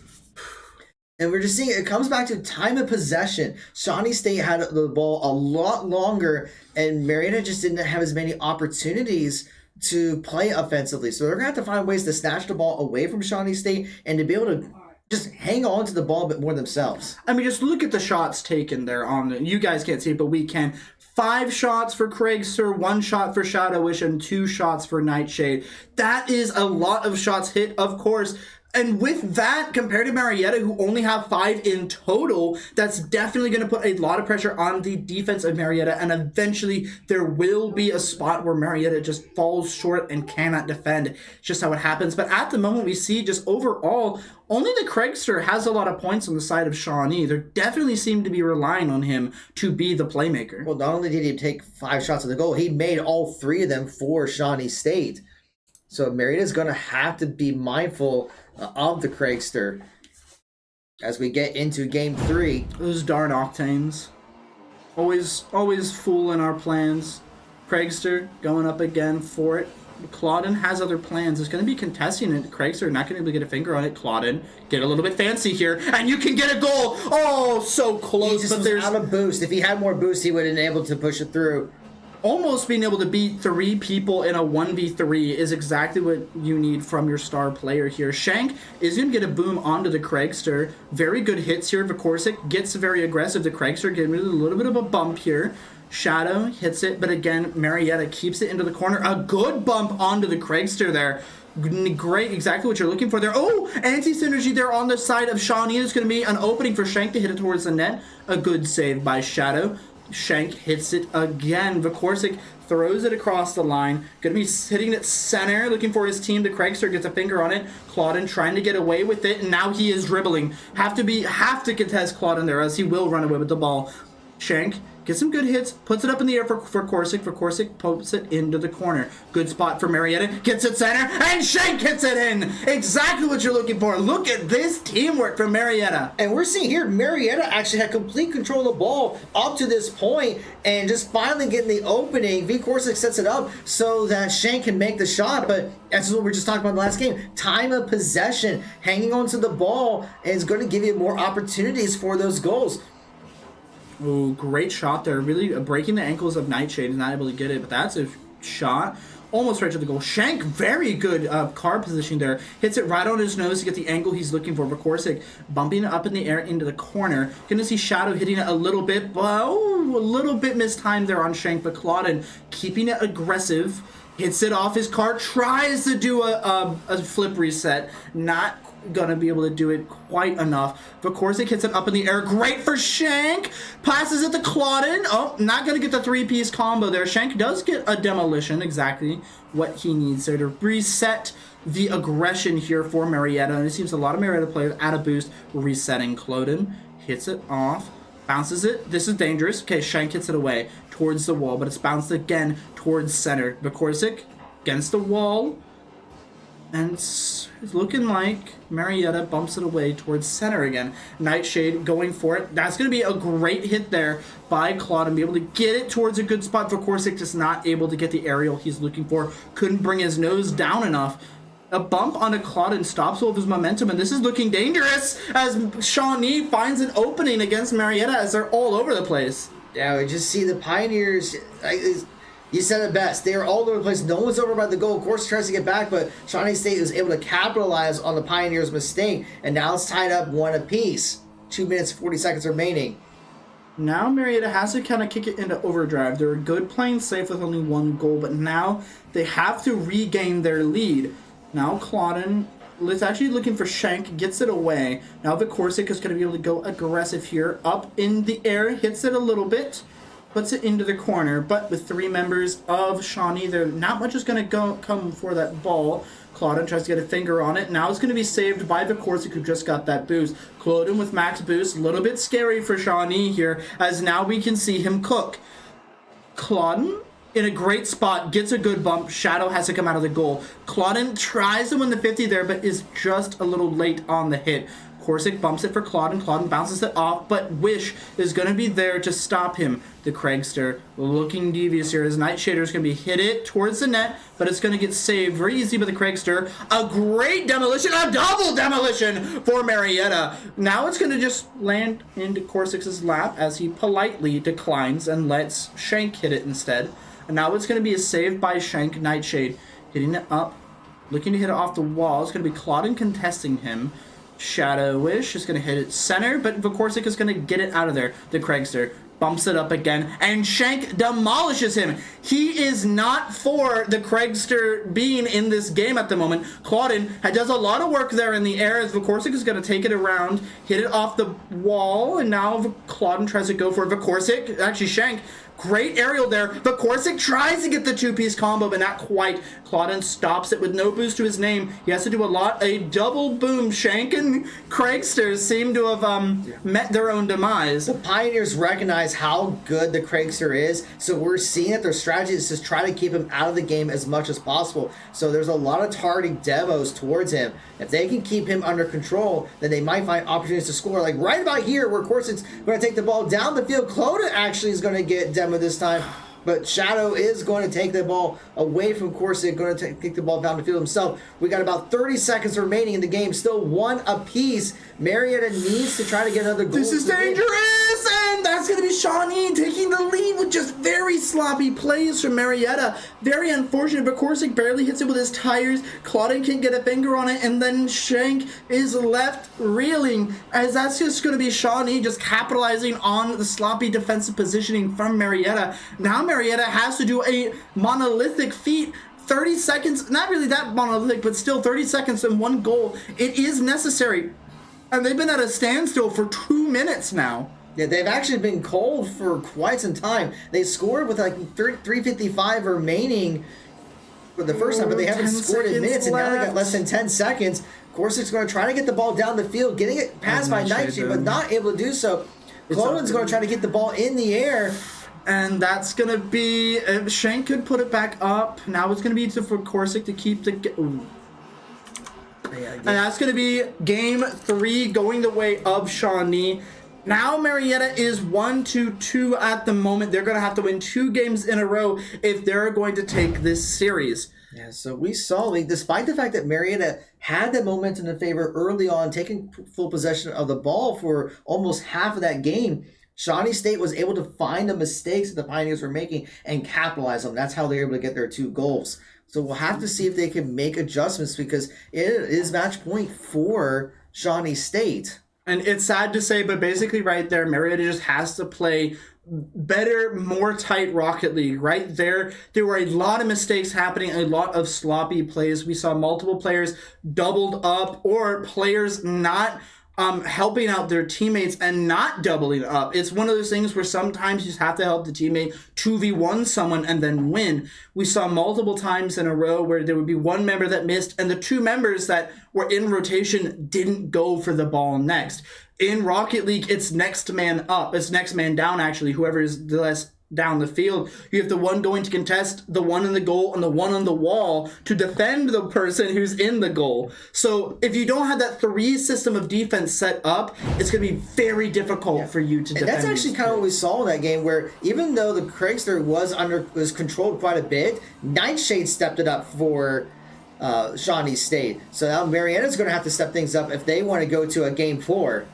And we're just seeing it comes back to time of possession. Shawnee State had the ball a lot longer, and Marietta just didn't have as many opportunities to play offensively. So they're going to have to find ways to snatch the ball away from Shawnee State and to be able to just hang on to the ball a bit more themselves. I mean, just look at the shots taken there on the, you guys can't see it, but we can. 5 shots for Craigster, 1 shot for Shadowish, and 2 shots for Nightshade. That is a lot of shots hit, of course. And with that, compared to Marietta, who only have 5 in total, that's definitely going to put a lot of pressure on the defense of Marietta. And eventually, there will be a spot where Marietta just falls short and cannot defend. It's just how it happens. But at the moment, we see just overall, only the Craigster has a lot of points on the side of Shawnee. They definitely seem to be relying on him to be the playmaker. Well, not only did he take 5 shots at the goal, he made all 3 of them for Shawnee State. So Marietta's going to have to be mindful of the Craigster as we get into game 3. Those darn Octanes. Always fooling our plans. Craigster going up again for it. Clawden has other plans. It's going to be contesting it. Craigster not going to be able to get a finger on it. Clawden, get a little bit fancy here, and you can get a goal. Oh, so close. He just but was there's out of boost. If he had more boost, he would have been able to push it through. almost being able to beat 3 people in a 1v3 is exactly what you need from your star player here. Shank is going to get a boom onto the Craigster. Very good hits here. Vakorsic gets very aggressive. The Craigster getting a little bit of a bump here. Shadow hits it, but again, Marietta keeps it into the corner. A good bump onto the Craigster there. Great, exactly what you're looking for there. Oh, anti-synergy there on the side of Shawnee. There's going to be an opening for Shank to hit it towards the net. A good save by Shadow. Shank hits it again. Vakorsic throws it across the line. Going to be hitting it center, looking for his team. The Craigster gets a finger on it. Clawden trying to get away with it, and now he is dribbling. Have to contest Clawden there, as he will run away with the ball. Shank gets some good hits, puts it up in the air for Corsic. For Corsic, pokes it into the corner. Good spot for Marietta, gets it center, and Shank hits it in! Exactly what you're looking for. Look at this teamwork from Marietta. And we're seeing here, Marietta actually had complete control of the ball up to this point, and just finally getting the opening. V. Corsic sets it up so that Shank can make the shot, but that's what we were just talking about in the last game. Time of possession, hanging on to the ball, is going to give you more opportunities for those goals. Oh, great shot there. Really breaking the ankles of Nightshade. He's not able to get it, but that's a shot. Almost right to the goal. Shank, very good card position there. Hits it right on his nose to get the angle he's looking for. Vakorsic bumping it up in the air into the corner. Gonna see Shadow hitting it a little bit, but a little bit mistimed there on Shank. But Clawden keeping it aggressive. Hits it off his card. Tries to do a flip reset. Not gonna be able to do it quite enough. Vakorsic hits it up in the air. Great for Shank. Passes it to Clawden. Oh, not gonna get the 3-piece combo there. Shank does get a demolition. Exactly what he needs there to reset the aggression here for Marietta. And it seems a lot of Marietta players at a boost resetting. Clawden hits it off. Bounces it. This is dangerous. Okay, Shank hits it away towards the wall, but it's bounced again towards center. Vakorsic against the wall. And it's looking like Marietta bumps it away towards center again. Nightshade going for it. That's going to be a great hit there by Clawden. Be able to get it towards a good spot. Vakorsic just not able to get the aerial he's looking for. Couldn't bring his nose down enough. A bump onto Clawden stops all of his momentum, and this is looking dangerous as Shawnee finds an opening against Marietta as they're all over the place. Yeah, we just see the Pioneers. You said it best. They are all over the place. No one's over by the goal. Of course, tries to get back, but Shawnee State was able to capitalize on the Pioneers' mistake, and now it's tied up 1 apiece. 2 minutes, 40 seconds remaining. Now Marietta has to kind of kick it into overdrive. They're good playing safe with only 1 goal, but now they have to regain their lead. Now Claudin is actually looking for Shank, gets it away. Now Varsity is going to be able to go aggressive here. Up in the air, hits it a little bit, puts it into the corner. But with 3 members of Shawnee, there not much is going to come for that ball. Claudin tries to get a finger on it. Now it's going to be saved by Varsity, who just got that boost. Claudin with max boost. A little bit scary for Shawnee here, as now we can see him cook. Claudin in a great spot, gets a good bump. Shadow has to come out of the goal. Claudin tries to win the 50 there, but is just a little late on the hit. Corsic bumps it for Claudin. Claudin bounces it off, but Wish is going to be there to stop him. The Craigster looking devious here. His Nightshader is going to be hit it towards the net, but it's going to get saved very easy by the Craigster. A great demolition, a double demolition for Marietta. Now it's going to just land into Corsic's lap as he politely declines and lets Shank hit it instead. And now it's going to be a save by Shank. Nightshade hitting it up, looking to hit it off the wall. It's going to be Claudin contesting him. Shadow Wish is going to hit it center, but Varsity is going to get it out of there. The Craigster bumps it up again, and Shank demolishes him. He is not for the Craigster being in this game at the moment. Claudin does a lot of work there in the air as Varsity is going to take it around, hit it off the wall, and now Claudin tries to go for Varsity. Actually, Shank. Great aerial there. Varsity tries to get the 2-piece combo, but not quite. Claudin stops it with no boost to his name. He has to do a double boom. Shank and Craigsters seem to have met their own demise. The Pioneers recognize how good the Craigster is, so we're seeing that their strategy is to try to keep him out of the game as much as possible. So there's a lot of targeting demos towards him. If they can keep him under control, then they might find opportunities to score. Like right about here, where Corsic's going to take the ball down the field. Claudin actually is going to get demo this time, but Shadow is going to take the ball away from Corsic, going to take the ball down the field himself. We got about 30 seconds remaining in the game, still 1 apiece. Marietta needs to try to get another goal. This is dangerous, and that's going to be Shawnee taking the lead with just very sloppy plays from Marietta. Very unfortunate, but Corsic barely hits it with his tires. Claudin can't get a finger on it, and then Shank is left reeling, as that's just going to be Shawnee just capitalizing on the sloppy defensive positioning from Marietta. Now Marietta has to do a monolithic feat. 30 seconds, not really that monolithic, but still 30 seconds and 1 goal. It is necessary. And they've been at a standstill for 2 minutes now. Yeah, they've actually been cold for quite some time. They scored with like 3:55 remaining for the first time, but they haven't scored in minutes, and now they got less than 10 seconds. Corsic's going to try to get the ball down the field, getting it passed by Nightshade, but not able to do so. Claudin's going to try to get the ball in the air. And that's going to be... Shank could put it back up. Now it's going to be for Corsic to keep the... Ooh. And that's going to be game 3 going the way of Shawnee. Now Marietta is 1-2 at the moment. They're going to have to win 2 games in a row if they're going to take this series. Yeah, so we saw, like, despite the fact that Marietta had the momentum in favor early on, taking full possession of the ball for almost half of that game, Shawnee State was able to find the mistakes that the Pioneers were making and capitalize on them. That's how they were able to get their 2 goals. So we'll have to see if they can make adjustments, because it is match point for Shawnee State. And it's sad to say, but basically right there, Marietta just has to play better, more tight Rocket League. Right there, there were a lot of mistakes happening, a lot of sloppy plays. We saw multiple players doubled up, or players not helping out their teammates and not doubling up. It's one of those things where sometimes you just have to help the teammate 2v1 someone and then win. We saw multiple times in a row where there would be one member that missed, and the 2 members that were in rotation didn't go for the ball next. In Rocket League, it's next man up. It's next man down, actually, whoever is the less down the field. You have the one going to contest, the one in the goal, and the one on the wall to defend the person who's in the goal. So if you don't have that 3 system of defense set up, it's going to be very difficult for you to defend. And that's actually kind of what we saw in that game, where even though the Craigster was controlled quite a bit, Nightshade stepped it up for Shawnee State. So now Marietta's going to have to step things up if they want to go to a game 4.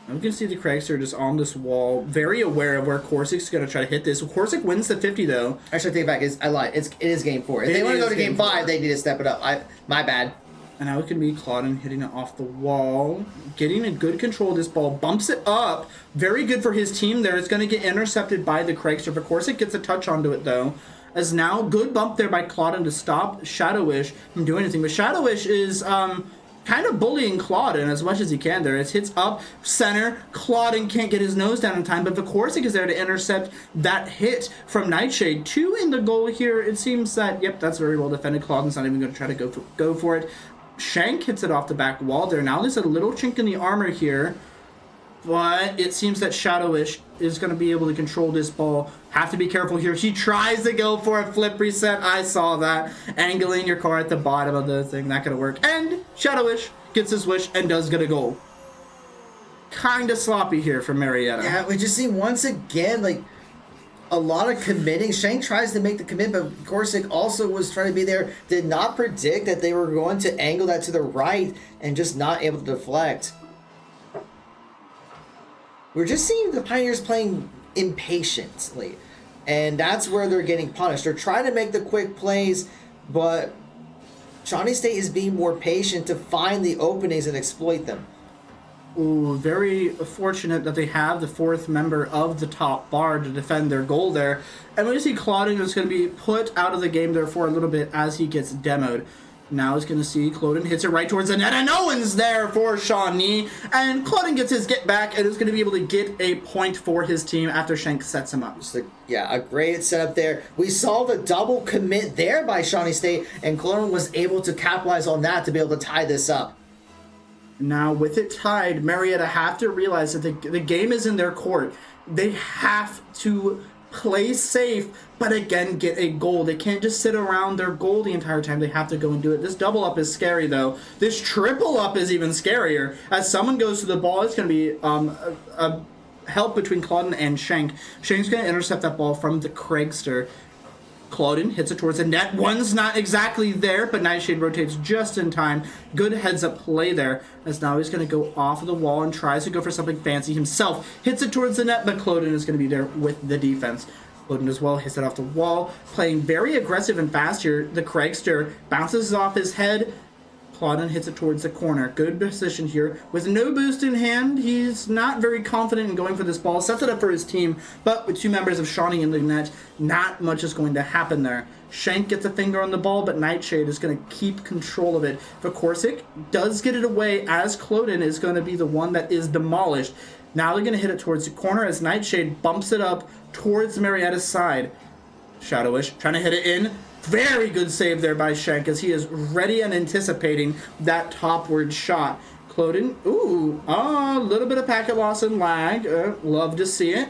We can see the Craigster just on this wall, very aware of where Corsic's going to try to hit this. Corsic wins the 50, though. Actually, I take it back. I lied. It is game 4. If they want to go to game 5, they need to step it up. My bad. And now it can be Claudin hitting it off the wall, getting a good control of this ball, bumps it up. Very good for his team there. It's going to get intercepted by the Craigster. Of course, it gets a touch onto it, though. As now, good bump there by Claudin to stop Shadowish from doing anything. But Shadowish is kind of bullying Claudin as much as he can there. It hits up center. Claudin can't get his nose down in time, but Vakorsik is there to intercept that hit from Nightshade. 2 in the goal here. It seems that, yep, that's very well defended. Claudin's not even going to try to go for it. Shank hits it off the back wall there. Now there's a little chink in the armor here, but it seems that Shadowish is going to be able to control this ball. Have to be careful here. He tries to go for a flip reset. I saw that. Angling your car at the bottom of the thing. Not going to work. And Shadowish gets his wish and does get a goal. Kind of sloppy here from Marietta. Yeah, we just see once again, like, a lot of committing. Shank tries to make the commit, but Korsic also was trying to be there. Did not predict that they were going to angle that to the right and just not able to deflect. We're just seeing the Pioneers playing impatiently, and that's where they're getting punished. They're trying to make the quick plays, but Shawnee State is being more patient to find the openings and exploit them. Ooh, very fortunate that they have the 4th member of the top bar to defend their goal there. And we see Claudin is going to be put out of the game there for a little bit as he gets demoed. Now he's going to see Claudin hits it right towards the net, and no one's there for Shawnee. And Claudin gets his get back and is going to be able to get a point for his team after Shank sets him up. Yeah, a great setup there. We saw the double commit there by Shawnee State, and Claudin was able to capitalize on that to be able to tie this up. Now, with it tied, Marietta have to realize that the game is in their court. They have to play safe, but again, get a goal. They can't just sit around their goal the entire time. They have to go and do it. This double up is scary, though. This triple up is even scarier. As someone goes to the ball, it's going to be a help between Claudin and Shank. Shank's going to intercept that ball from the Craigster. Claudin hits it towards the net. One's not exactly there, but Nightshade rotates just in time. Good heads-up play there, as now he's going to go off of the wall and tries to go for something fancy himself. Hits it towards the net, but Claudin is going to be there with the defense. Claudin as well hits it off the wall, playing very aggressive and fast here. The Craigster bounces off his head. Claudin hits it towards the corner. Good position here. With no boost in hand, he's not very confident in going for this ball. Sets it up for his team, but with 2 members of Shawnee in the net, not much is going to happen there. Shank gets a finger on the ball, but Nightshade is going to keep control of it. Vakorsik does get it away, as Claudin is going to be the one that is demolished. Now they're going to hit it towards the corner as Nightshade bumps it up towards Marietta's side. Shadowish trying to hit it in. Very good save there by Shank as he is ready and anticipating that topward shot. Claudin, ooh, a little bit of packet loss and lag. Love to see it.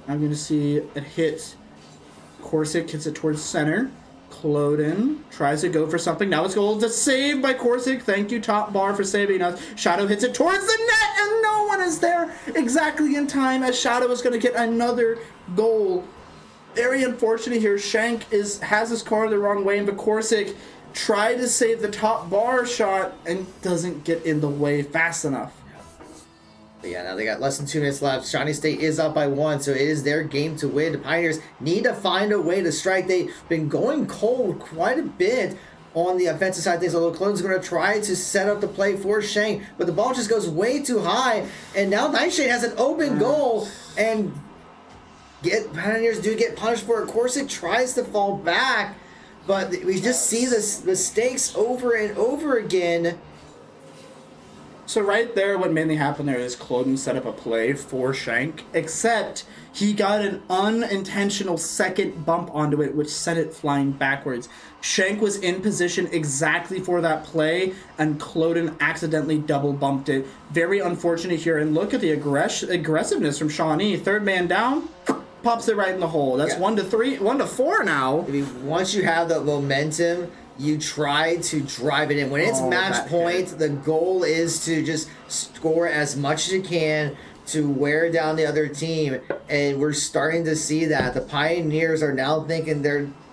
I'm going to see it hit. Korsic hits it towards center. Claudin tries to go for something. Now it's goal. The save by Korsic. Thank you, top bar, for saving us. Shadow hits it towards the net, and no one is there exactly in time as Shadow is going to get another goal. Very unfortunate here. Shank has his car the wrong way, and Vakorsik tried to save the top bar shot and doesn't get in the way fast enough. But yeah, now they got less than 2 minutes left. Shawnee State is up by 1, so it is their game to win. The Pioneers need to find a way to strike. They've been going cold quite a bit on the offensive side of things, although Claudin's going to try to set up the play for Shank, but the ball just goes way too high, and now Nightshade has an open goal, and Pioneers do get punished for it. Korsic tries to fall back, but we just see the mistakes over and over again. So right there, what mainly happened there is Claudin set up a play for Shank, except he got an unintentional second bump onto it, which sent it flying backwards. Shank was in position exactly for that play, and Claudin accidentally double bumped it. Very unfortunate here, and look at the aggressiveness from Shawnee. 3rd man down, pops it right in the hole. That's 1-3, 1-4 now. I mean, once you have the momentum, you try to drive it in. When it's match point, the goal is to just score as much as you can to wear down the other team. And we're starting to see that. The Pioneers are now thinking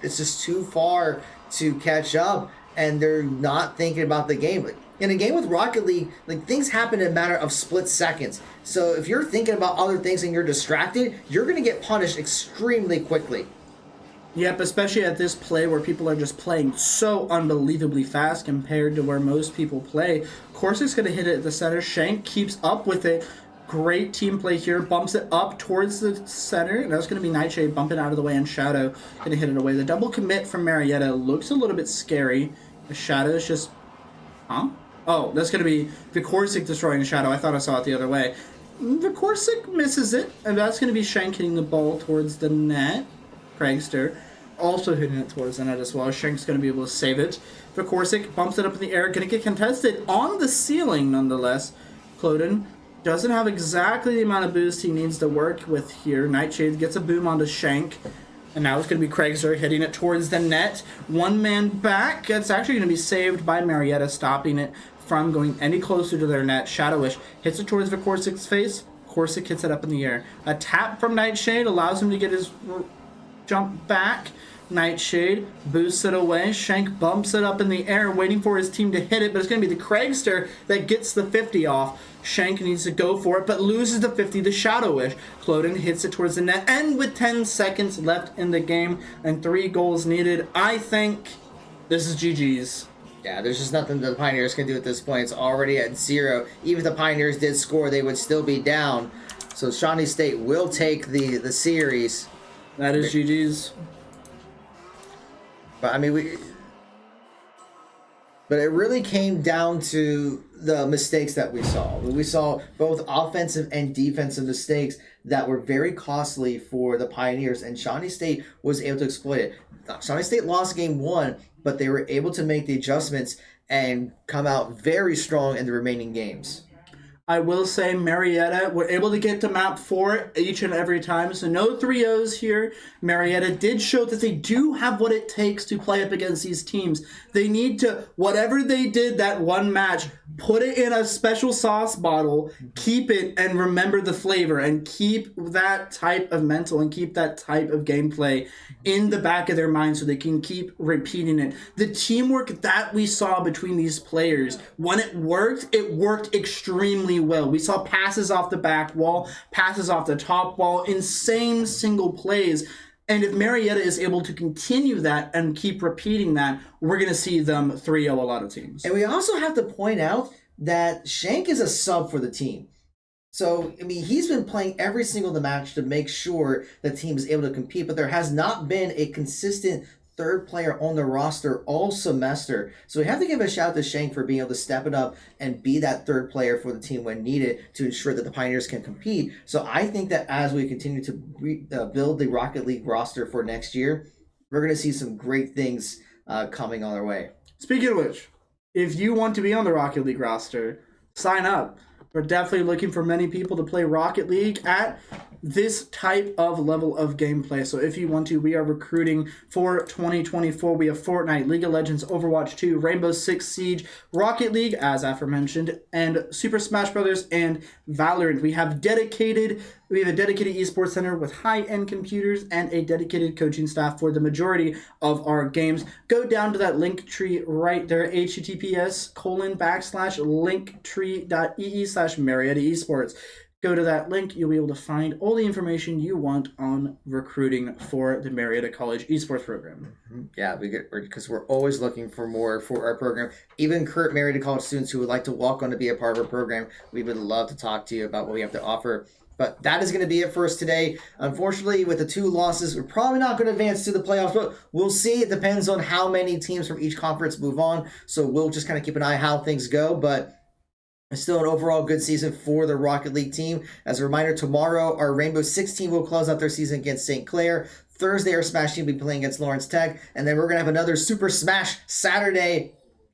it's just too far to catch up, and they're not thinking about the game. In a game with Rocket League, like, things happen in a matter of split seconds. So if you're thinking about other things and you're distracted, you're going to get punished extremely quickly. Yep, especially at this play where people are just playing so unbelievably fast compared to where most people play. Corsick's going to hit it at the center. Shank keeps up with it. Great team play here. Bumps it up towards the center. And that's going to be Nightshade bumping out of the way, and Shadow going to hit it away. The double commit from Marietta looks a little bit scary. The Shadow is just... Huh? Oh, that's going to be Corsick destroying the Shadow. I thought I saw it the other way. Corsick misses it, and that's going to be Shank hitting the ball towards the net. Prankster also hitting it towards the net as well. Shank's going to be able to save it. Corsick bumps it up in the air. Going to get contested on the ceiling, nonetheless. Cloden doesn't have exactly the amount of boost he needs to work with here. Nightshade gets a boom onto Shank. And now it's going to be Craigster hitting it towards the net. One man back. It's actually going to be saved by Marietta, stopping it from going any closer to their net. Shadowish hits it towards Corsick's face. Corsick hits it up in the air. A tap from Nightshade allows him to get his jump back. Nightshade boosts it away. Shank bumps it up in the air, waiting for his team to hit it, but it's going to be the Craigster that gets the 50 off. Shank needs to go for it, but loses the 50 to Shadowish. Cloden hits it towards the net, and with 10 seconds left in the game and 3 goals needed, I think this is GG's. Yeah, there's just nothing the Pioneers can do at this point. It's already at 0. Even if the Pioneers did score, they would still be down. So Shawnee State will take the series. That is GG's. But I mean, but it really came down to the mistakes that we saw. We saw both offensive and defensive mistakes that were very costly for the Pioneers, and Shawnee State was able to exploit it. Shawnee State lost game 1, but they were able to make the adjustments and come out very strong in the remaining games. I will say Marietta were able to get to map 4 each and every time, so no 3-0s here. Marietta did show that they do have what it takes to play up against these teams. They need to, whatever they did that one match, put it in a special sauce bottle, keep it, and remember the flavor, and keep that type of mental and keep that type of gameplay in the back of their mind so they can keep repeating it. The teamwork that we saw between these players, when it worked extremely well. We saw passes off the back wall, passes off the top wall, insane single plays. And if Marietta is able to continue that and keep repeating that, we're going to see them 3-0 a lot of teams. And we also have to point out that Shank is a sub for the team. So, I mean, he's been playing every single match to make sure the team is able to compete, but there has not been a consistent third player on the roster all semester. So we have to give a shout out to Shank for being able to step it up and be that third player for the team when needed to ensure that the Pioneers can compete. So I think that as we continue to build the Rocket League roster for next year, we're going to see some great things coming on our way. Speaking of which, if you want to be on the Rocket League roster, sign up. We're definitely looking for many people to play Rocket League at this type of level of gameplay. So if you want to, we are recruiting for 2024. We have Fortnite, League of Legends, Overwatch 2, Rainbow Six Siege, Rocket League, as aforementioned, and Super Smash Bros. And Valorant. We have a dedicated esports center with high-end computers and a dedicated coaching staff for the majority of our games. Go down to that link tree right there, https://linktree.ee/Marietta Esports. Go to that link. You'll be able to find all the information you want on recruiting for the Marietta College Esports program. Yeah, because we're always looking for more for our program. Even current Marietta College students who would like to walk on to be a part of our program, we would love to talk to you about what we have to offer. But that is going to be it for us today. Unfortunately, with the 2 losses, we're probably not going to advance to the playoffs, but we'll see. It depends on how many teams from each conference move on. So we'll just kind of keep an eye how things go. But it's still an overall good season for the Rocket League team. As a reminder, tomorrow our Rainbow Six team will close out their season against St. Clair. Thursday, our Smash team will be playing against Lawrence Tech. And then we're going to have another Super Smash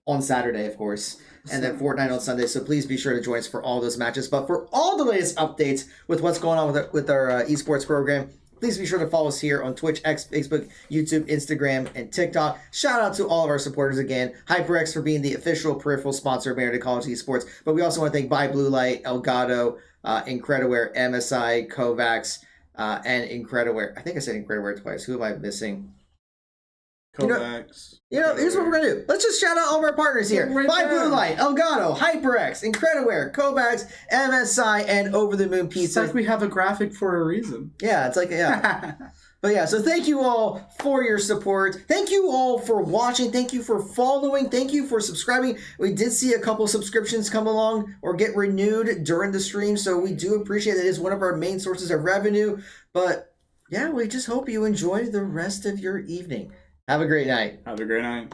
on Saturday, of course. And then Fortnite on Sunday. So please be sure to join us for all those matches. But for all the latest updates with what's going on with our esports program, please be sure to follow us here on Twitch, X, Facebook, YouTube, Instagram, and TikTok. Shout out to all of our supporters again. HyperX for being the official peripheral sponsor of Marietta College Esports. But we also want to thank Buy Blue Light, Elgato, Incrediware, MSI, Kovacs, and Incrediware. I think I said Incrediware twice. Who am I missing? Kovacs. Here's what we're going to do. Let's just shout out all of our partners here. Buy Blue Light, Elgato, HyperX, Incrediware, Kovacs, MSI, and Over the Moon Pizza. It's like we have a graphic for a reason. Yeah, it's like, yeah. But yeah, so thank you all for your support. Thank you all for watching. Thank you for following. Thank you for subscribing. We did see a couple subscriptions come along or get renewed during the stream, so we do appreciate it. It is one of our main sources of revenue. But yeah, we just hope you enjoy the rest of your evening. Have a great night. Have a great night.